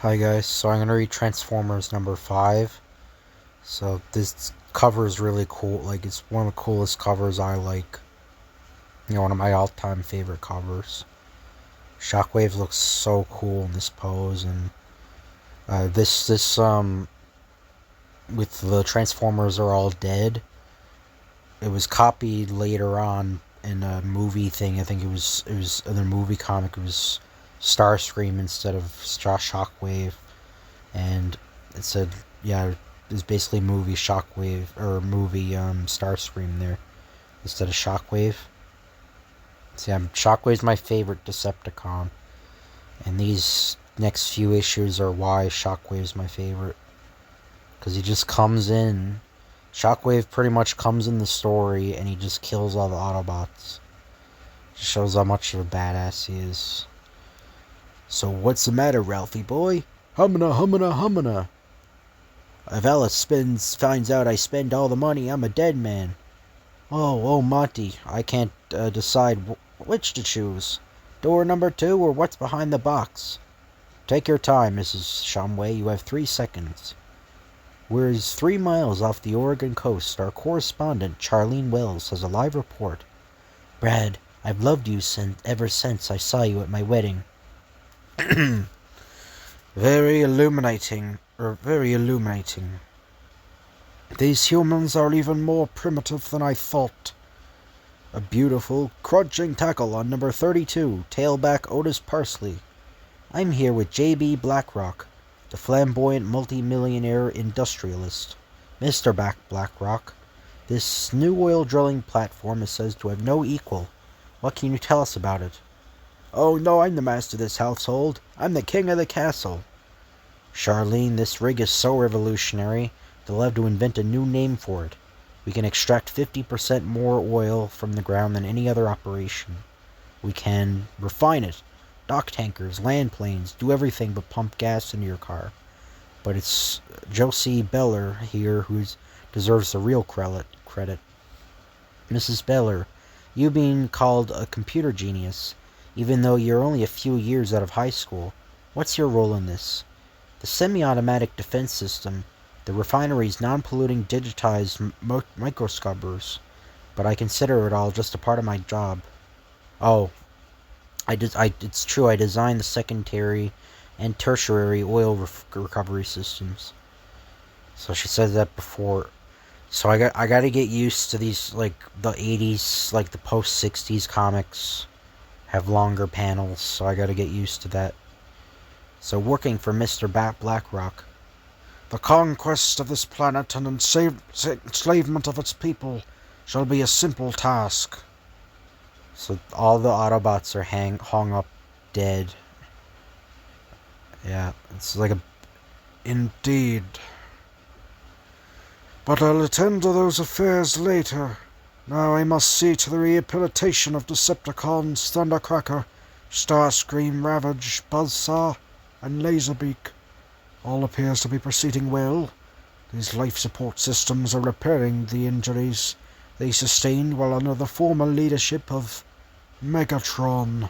Hi guys, so I'm gonna read Transformers number 5. So this cover is really cool, like it's one of the coolest covers I like. One of my all-time favorite covers. Shockwave looks so cool in this pose, and this with the Transformers are all dead. It was copied later on in a movie thing. I think it was in a movie comic. It was Starscream instead of Shockwave, and it said, yeah, it's basically movie Shockwave, or movie Starscream there instead of Shockwave. See, Shockwave's my favorite Decepticon, and these next few issues are why Shockwave's my favorite, because he just comes in. Shockwave pretty much comes in the story and he just kills all the Autobots. Just shows how much of a badass he is. So what's the matter, Ralphie boy? Humana, humana, humana. If Alice finds out I spend all the money, I'm a dead man. Oh, Monty, I can't decide which to choose. Door number 2 or what's behind the box? Take your time, Mrs. Shumway. You have 3 seconds. Whereas 3 miles off the Oregon coast, our correspondent, Charlene Wells, has a live report. Brad, I've loved you ever since I saw you at my wedding. Very illuminating. These humans are even more primitive than I thought. A beautiful, crunching tackle on number 32, tailback Otis Parsley. I'm here with J.B. Blackrock, the flamboyant multi-millionaire industrialist. Mr. Blackrock, this new oil drilling platform is said to have no equal. What can you tell us about it? Oh no, I'm the master of this household. I'm the king of the castle. Charlene, this rig is so revolutionary, they'll have to invent a new name for it. We can extract 50% more oil from the ground than any other operation. We can refine it. Dock tankers, land planes, do everything but pump gas into your car. But it's Josie Beller here who deserves the real credit. Mrs. Beller, you being called a computer genius, even though you're only a few years out of high school, what's your role in this? The semi-automatic defense system, the refinery's non-polluting digitized microscrubbers, but I consider it all just a part of my job. Oh, it's true, I designed the secondary and tertiary oil recovery systems. So she said that before. So I got to get used to these, like the 80s, like the post-60s comics have longer panels, so I got to get used to that. So working for Mr. Blackrock. The conquest of this planet and enslavement of its people shall be a simple task. So all the Autobots are hung up dead. Yeah, it's like a... Indeed. But I'll attend to those affairs later. Now I must see to the rehabilitation of Decepticons, Thundercracker, Starscream, Ravage, Buzzsaw, and Laserbeak. All appears to be proceeding well. These life support systems are repairing the injuries they sustained while under the former leadership of Megatron.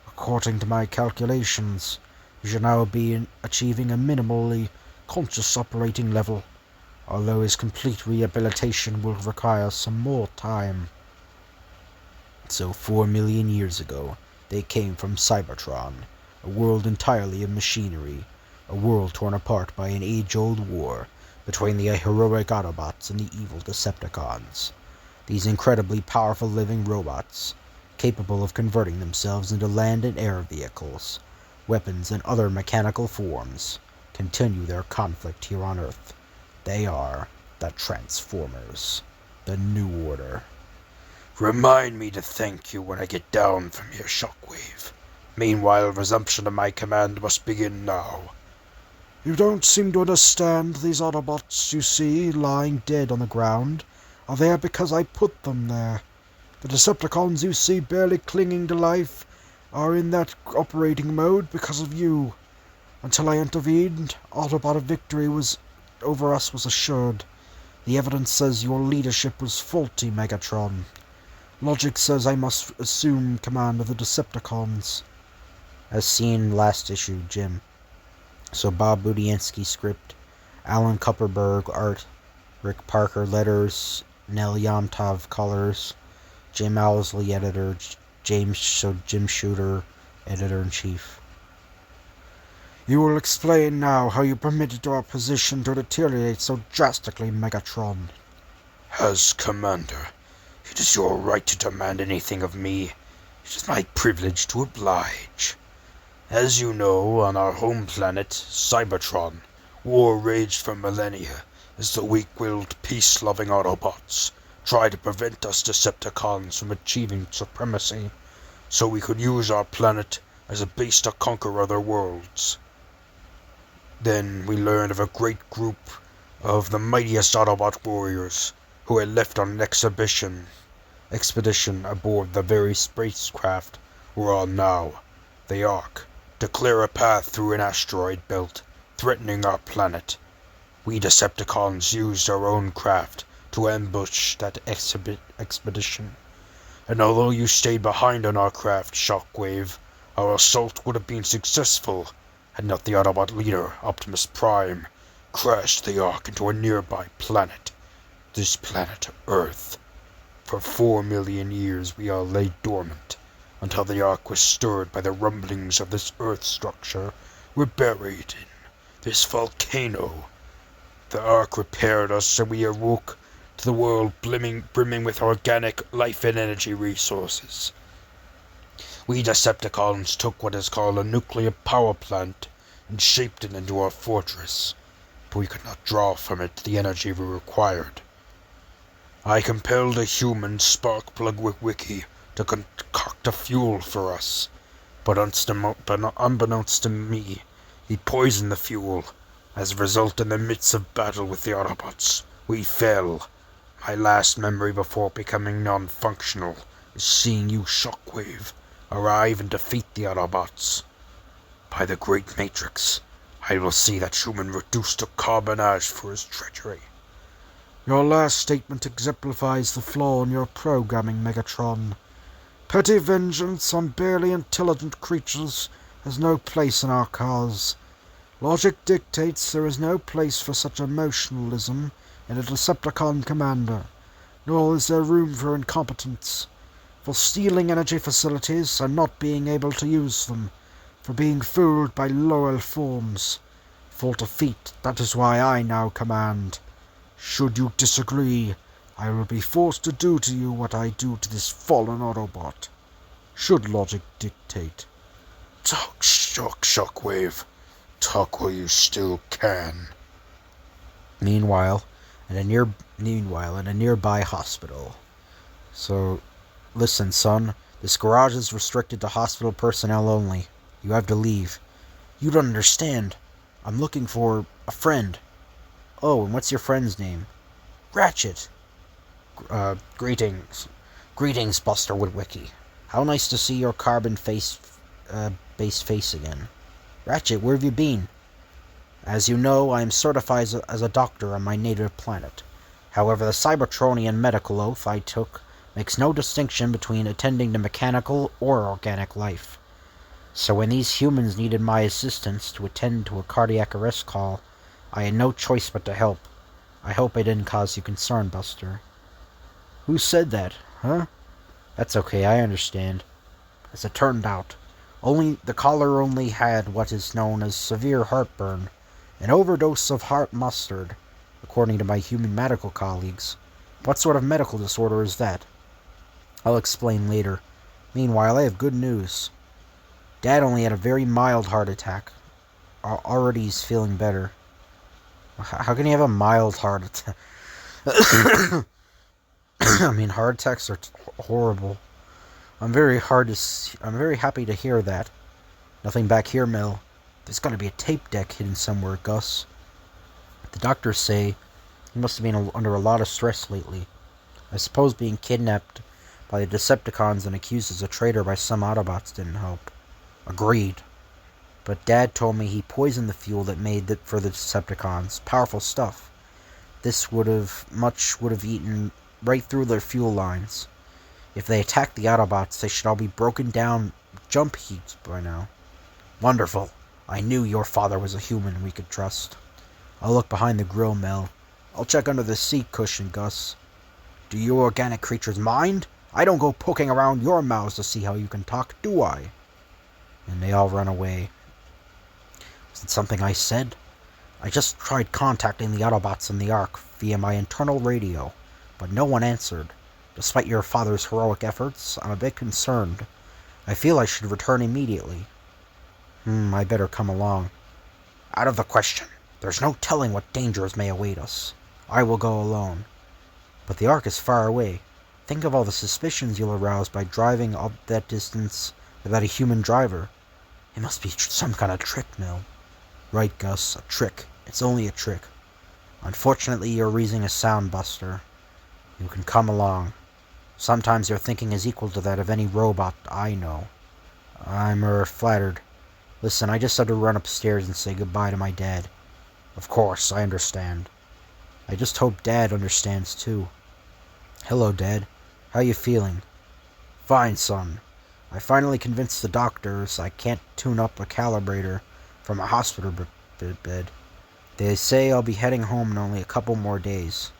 According to my calculations, we should now be achieving a minimally conscious operating level, although his complete rehabilitation will require some more time. So 4 million years ago, they came from Cybertron, a world entirely of machinery, a world torn apart by an age-old war between the heroic Autobots and the evil Decepticons. These incredibly powerful living robots, capable of converting themselves into land and air vehicles, weapons, and other mechanical forms, continue their conflict here on Earth. They are the Transformers, the New Order. Remind me to thank you when I get down from here, Shockwave. Meanwhile, resumption of my command must begin now. You don't seem to understand. These Autobots you see lying dead on the ground are there because I put them there. The Decepticons you see barely clinging to life are in that operating mode because of you. Until I intervened, Autobot victory over us was assured. The evidence says your leadership was faulty, Megatron. Logic says I must assume command of the Decepticons. As seen last issue, Jim. So Bob Budiansky script, Alan Kupperberg art, Rick Parker letters, Nel Yomtov colors, Jim Owsley editor, Jim Shooter editor-in-chief. You will explain now how you permitted our position to deteriorate so drastically, Megatron. As Commander, it is your right to demand anything of me. It is my privilege to oblige. As you know, on our home planet, Cybertron, war raged for millennia as the weak-willed, peace-loving Autobots tried to prevent us Decepticons from achieving supremacy, so we could use our planet as a base to conquer other worlds. Then we learned of a great group of the mightiest Autobot warriors who had left on an expedition aboard the very spacecraft we're on now, the Ark, to clear a path through an asteroid belt threatening our planet. We Decepticons used our own craft to ambush that expedition, and although you stayed behind on our craft, Shockwave, our assault would have been successful had not the Autobot leader, Optimus Prime, crashed the Ark into a nearby planet. This planet, Earth. For 4 million years we all lay dormant, until the Ark was stirred by the rumblings of this Earth structure we're buried in, this volcano. The Ark repaired us, and we awoke to the world brimming with organic life and energy resources. We Decepticons took what is called a nuclear power plant and shaped it into our fortress, but we could not draw from it the energy we required. I compelled a human, Sparkplug Witwicky, to concoct a fuel for us, but unbeknownst to me, he poisoned the fuel. As a result, in the midst of battle with the Autobots, we fell. My last memory before becoming non-functional is seeing you, Shockwave, arrive and defeat the Autobots. By the Great Matrix, I will see that human reduced to carbonage for his treachery. Your last statement exemplifies the flaw in your programming, Megatron. Petty vengeance on barely intelligent creatures has no place in our cause. Logic dictates there is no place for such emotionalism in a Decepticon commander, nor is there room for incompetence, for stealing energy facilities and not being able to use them, for being fooled by loyal forms. For defeat, that is why I now command. Should you disagree, I will be forced to do to you what I do to this fallen Autobot. Should logic dictate. Talk, Shockwave. Talk while you still can. Meanwhile, in a nearby hospital. So, listen, son. This garage is restricted to hospital personnel only. You have to leave. You don't understand. I'm looking for a friend. Oh, and what's your friend's name? Ratchet. Greetings. Greetings, Buster Witwicky. How nice to see your carbon-based face again. Ratchet, where have you been? As you know, I am certified as a doctor on my native planet. However, the Cybertronian medical oath I took makes no distinction between attending to mechanical or organic life. So when these humans needed my assistance to attend to a cardiac arrest call, I had no choice but to help. I hope I didn't cause you concern, Buster. Who said that, huh? That's okay, I understand. As it turned out, the caller only had what is known as severe heartburn, an overdose of heart mustard, according to my human medical colleagues. What sort of medical disorder is that? I'll explain later. Meanwhile, I have good news. Dad only had a very mild heart attack. Already he's feeling better. How can you have a mild heart attack? I mean, heart attacks are horrible. I'm very happy to hear that. Nothing back here, Mel. There's got to be a tape deck hidden somewhere, Gus. The doctors say he must have been under a lot of stress lately. I suppose being kidnapped by the Decepticons and accused as a traitor by some Autobots didn't help. Agreed. But Dad told me he poisoned the fuel that made it for the Decepticons. Powerful stuff. This would have eaten right through their fuel lines. If they attack the Autobots, they should all be broken down jump heaps by now. Wonderful. I knew your father was a human we could trust. I'll look behind the grill mill. I'll check under the seat cushion, Gus. Do you organic creatures mind? I don't go poking around your mouths to see how you can talk, do I? And they all run away. Was it something I said? I just tried contacting the Autobots in the Ark via my internal radio, but no one answered. Despite your father's heroic efforts, I'm a bit concerned. I feel I should return immediately. I better come along. Out of the question. There's no telling what dangers may await us. I will go alone. But the Ark is far away. Think of all the suspicions you'll arouse by driving up that distance without a human driver. It must be some kind of trick, Mill. Right, Gus, a trick. It's only a trick. Unfortunately, you're using a sound buster. You can come along. Sometimes your thinking is equal to that of any robot I know. I'm flattered. Listen, I just had to run upstairs and say goodbye to my dad. Of course, I understand. I just hope Dad understands, too. Hello, Dad. How you feeling? Fine, son. I finally convinced the doctors I can't tune up a calibrator from a hospital bed. They say I'll be heading home in only a couple more days.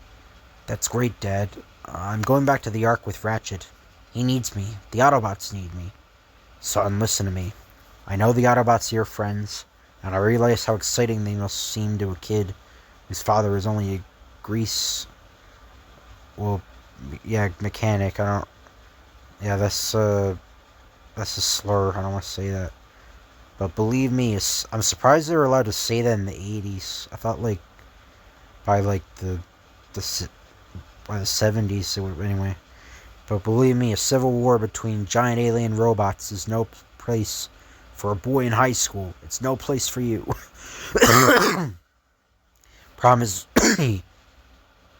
That's great, Dad. I'm going back to the Ark with Ratchet. He needs me. The Autobots need me. Son, listen to me. I know the Autobots are your friends, and I realize how exciting they must seem to a kid whose father is only a mechanic. That's a slur. I don't want to say that. But believe me, I'm surprised they were allowed to say that in the 80s. I thought, by the 70s, anyway. But believe me, a civil war between giant alien robots is no place for a boy in high school. It's no place for you. Problem is,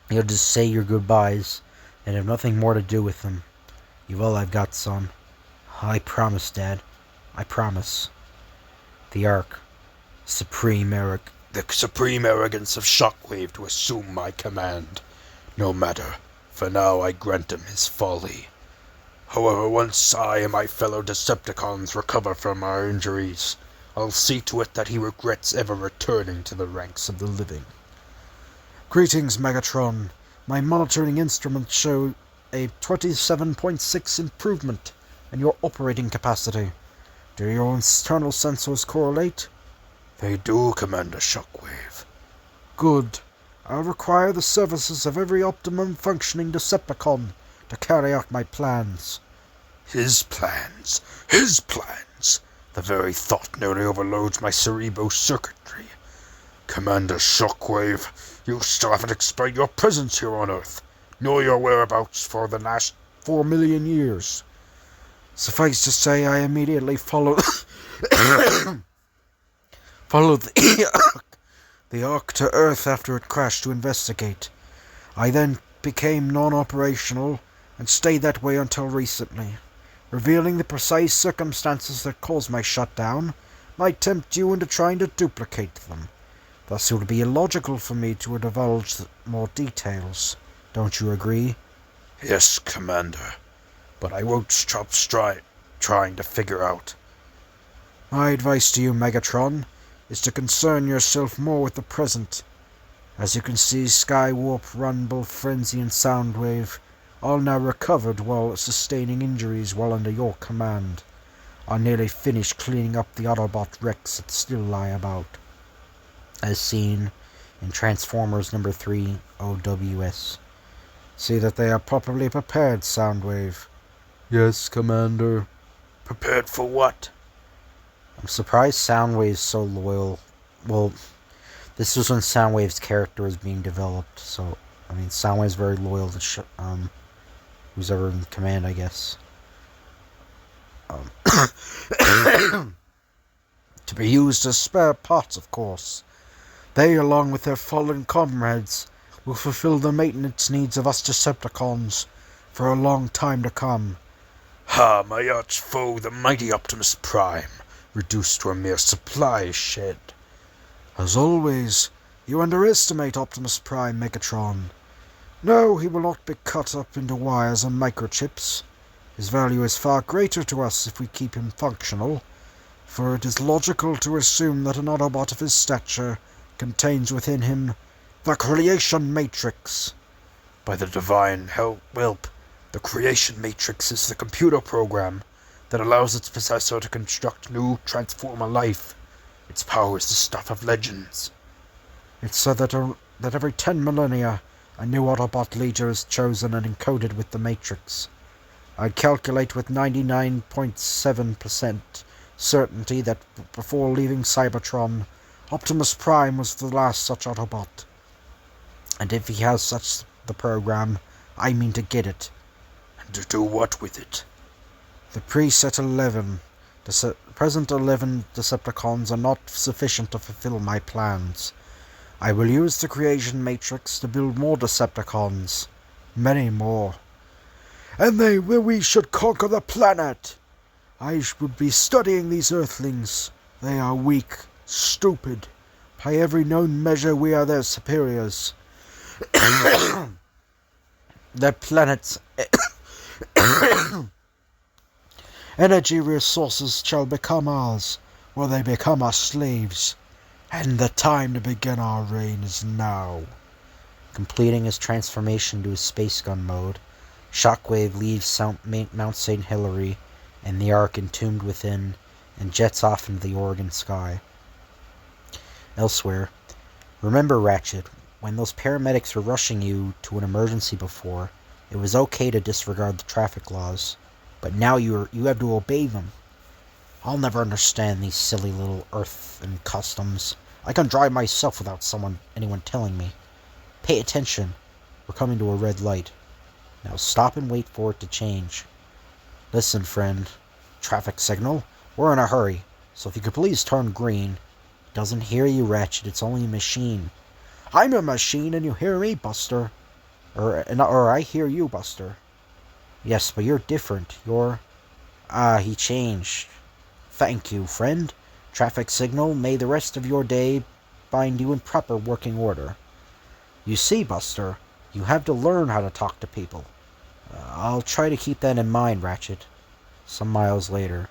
you'll just say your goodbyes and have nothing more to do with them. You've all I've got, son. I promise, Dad. I promise. The Ark. The supreme arrogance of Shockwave to assume my command. No matter. For now I grant him his folly. However, once I and my fellow Decepticons recover from our injuries, I'll see to it that he regrets ever returning to the ranks of the living. Greetings, Megatron. My monitoring instruments show a 27.6 improvement in your operating capacity. Do your internal sensors correlate? They do, Commander Shockwave. Good. I'll require the services of every optimum functioning Decepticon to carry out my plans. His plans? His plans? The very thought nearly overloads my cerebro-circuitry. Commander Shockwave, you still haven't explained your presence here on Earth, nor your whereabouts for the last 4 million years. Suffice to say, I immediately followed the Ark to Earth after it crashed to investigate. I then became non-operational and stayed that way until recently. Revealing the precise circumstances that caused my shutdown might tempt you into trying to duplicate them. Thus it would be illogical for me to divulge more details. Don't you agree? Yes, Commander. But I won't stop trying to figure out. My advice to you, Megatron, is to concern yourself more with the present. As you can see, Skywarp, Rumble, Frenzy, and Soundwave all now recovered while sustaining injuries while under your command. I nearly finished cleaning up the Autobot wrecks that still lie about. As seen in Transformers number 3 OWS. See that they are properly prepared, Soundwave. Yes, Commander. Prepared for what? I'm surprised Soundwave's so loyal. Well, this was when Soundwave's character was being developed, so, Soundwave's very loyal to, who's ever in command, I guess. To be used as spare parts, of course. They, along with their fallen comrades, will fulfill the maintenance needs of us Decepticons for a long time to come. Ha, my arch foe, the mighty Optimus Prime, reduced to a mere supply shed. As always, you underestimate Optimus Prime, Megatron. No, he will not be cut up into wires and microchips. His value is far greater to us if we keep him functional. For it is logical to assume that an Autobot of his stature contains within him the creation matrix. By the divine help, the creation matrix is the computer program that allows its possessor to construct new, transformer life. Its power is the stuff of legends. It's said that every 10 millennia, a new Autobot leader is chosen and encoded with the matrix. I'd calculate with 99.7% certainty that before leaving Cybertron, Optimus Prime was the last such Autobot. And if he has such the program, I mean to get it. And to do what with it? The preset 11. The present 11 Decepticons are not sufficient to fulfill my plans. I will use the creation matrix to build more Decepticons. Many more. And we should conquer the planet. I would be studying these Earthlings. They are weak, stupid. By every known measure, we are their superiors. Their planet's energy resources shall become ours, or they become our slaves. And the time to begin our reign is now. Completing his transformation to his space gun mode, Shockwave leaves Mount St. Hilary and the Ark entombed within and jets off into the Oregon sky. Elsewhere, remember, Ratchet, when those paramedics were rushing you to an emergency before, it was okay to disregard the traffic laws, but now you have to obey them. I'll never understand these silly little Earth and customs. I can drive myself without anyone telling me. Pay attention. We're coming to a red light. Now stop and wait for it to change. Listen, friend. Traffic signal. We're in a hurry, so if you could please turn green. It doesn't hear you, Ratchet. It's only a machine. I'm a machine and you hear me, Buster. Or I hear you, Buster. Yes, but you're different. He changed. Thank you, friend. Traffic signal, may the rest of your day find you in proper working order. You see, Buster, you have to learn how to talk to people. I'll try to keep that in mind, Ratchet. Some miles later.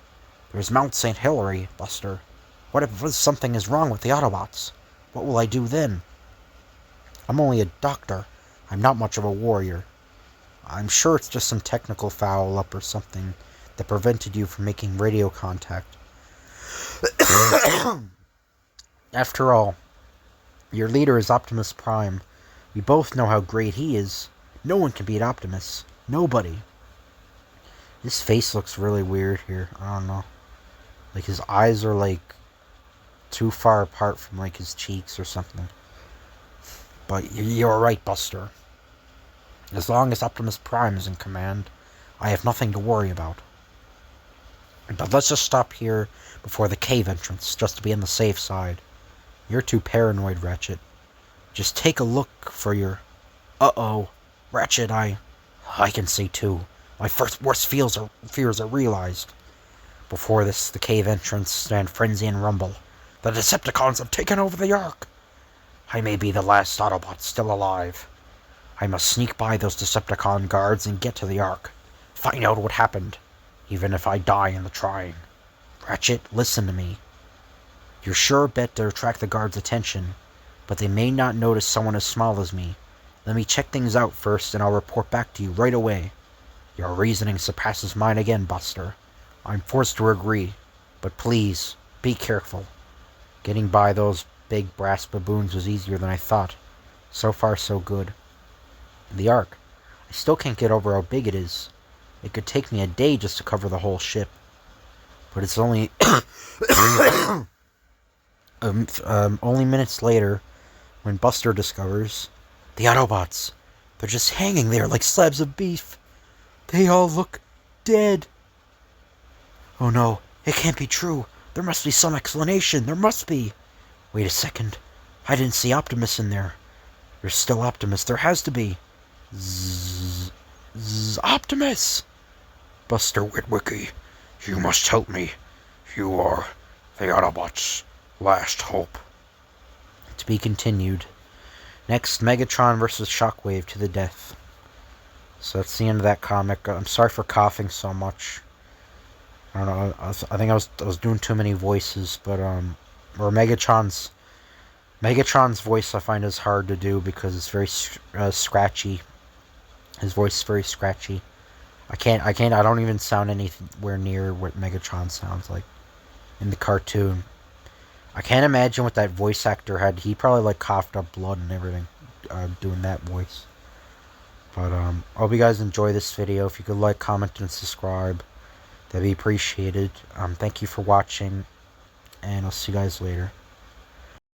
There's Mount St. Hilary, Buster. What if something is wrong with the Autobots? What will I do then? I'm only a doctor. I'm not much of a warrior. I'm sure it's just some technical foul-up or something that prevented you from making radio contact. After all, your leader is Optimus Prime. We both know how great he is. No one can beat Optimus. Nobody. His face looks really weird here. I don't know. Like, his eyes are, like, too far apart from, like, his cheeks or something. But you're right, Buster. As long as Optimus Prime is in command, I have nothing to worry about. But let's just stop here before the cave entrance, just to be on the safe side. You're too paranoid, Ratchet. Just take a look for your... Uh-oh. Ratchet, I can see too. My worst fears are realized. Before this, the cave entrance stand frenzy and rumble. The Decepticons have taken over the Ark. I may be the last Autobot still alive. I must sneak by those Decepticon guards and get to the Ark. Find out what happened, even if I die in the trying. Ratchet, listen to me. You're sure bet to attract the guards' attention, but they may not notice someone as small as me. Let me check things out first, and I'll report back to you right away. Your reasoning surpasses mine again, Buster. I'm forced to agree, but please, be careful. Getting by those big brass baboons was easier than I thought. So far, so good. The Ark. I still can't get over how big it is. It could take me a day just to cover the whole ship. But it's only... only minutes later, when Buster discovers... The Autobots. They're just hanging there like slabs of beef. They all look dead. Oh no, it can't be true. There must be some explanation. There must be. Wait a second. I didn't see Optimus in there. There's still Optimus. There has to be. Optimus! Buster Witwicky, you must help me. You are the Autobots' last hope. To be continued. Next, Megatron vs. Shockwave to the death. So that's the end of that comic. I'm sorry for coughing so much. I don't know. I think I was doing too many voices, but or Megatron's voice I find is hard to do because it's very scratchy. His voice is very scratchy. I don't even sound anywhere near what Megatron sounds like in the cartoon. I can't imagine what that voice actor had. He probably like coughed up blood and everything, doing that voice. But I hope you guys enjoy this video. If you could like, comment, and subscribe, that'd be appreciated. Thank you for watching, and I'll see you guys later.